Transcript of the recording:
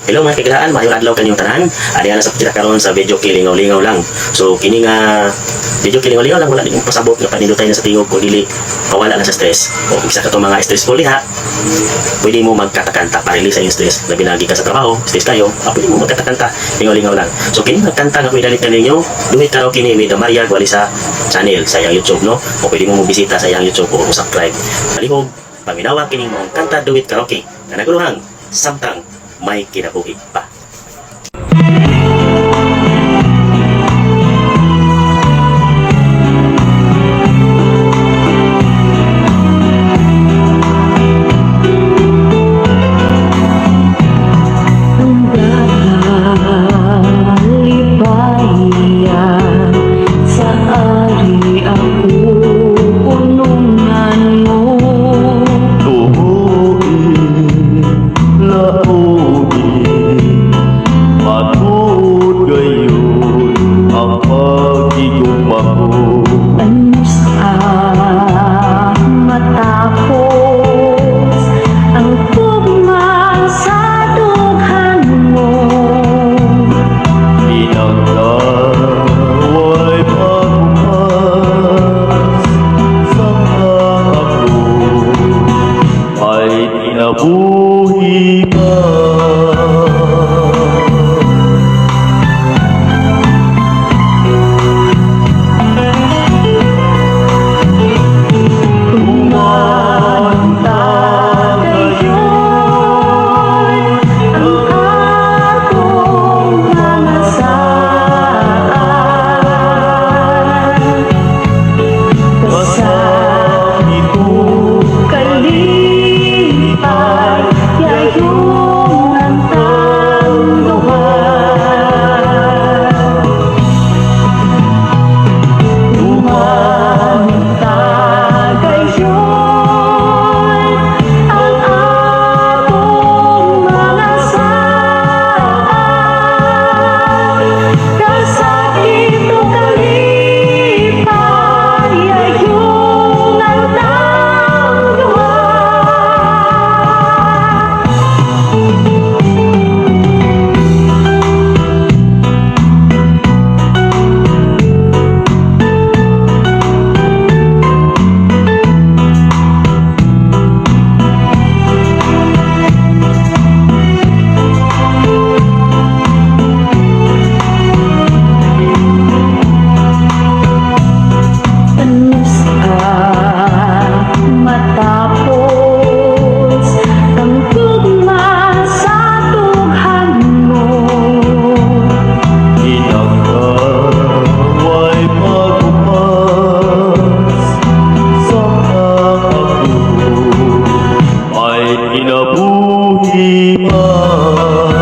Hello mga kaibigan, maayong adlaw kanyong tanan. Ani ana sa pagkita karon sa video kilingaw-lingaw lang. So kini nga video kilingaw-lingaw lang, wala din pasabot nga panindotay na sa tingog kung dili pawala na sa stress. O isa ka to mga stressful diha, pwede mo magkatakanta para release sa iyong stress. Labi na ka sa trabaho, stress kayo, pwede mo magkatakanta, lingaw-lingaw lang. So kini magkanta nga pwede ka ninyo, duhit karaoke ni Mida Maria wali sa channel sa iyang YouTube, no? O pwede mo bisita sa iyang YouTube o subscribe. Palihog, paminawa kini mo kanta duhit karaoke na naguluhang samtang may kinabuhi pa. Nabuhi ka. Kumanta ngayon ang atong mga saan. Kasang itong kalipay yayong antang luhan. Umanta gayon ang atong mga saan. Kasakit o kalipay yayong antang luhan. Matapos ang tugma sa tughanmo, inagkaway pagbukas sa ako ay kinabuhi pa.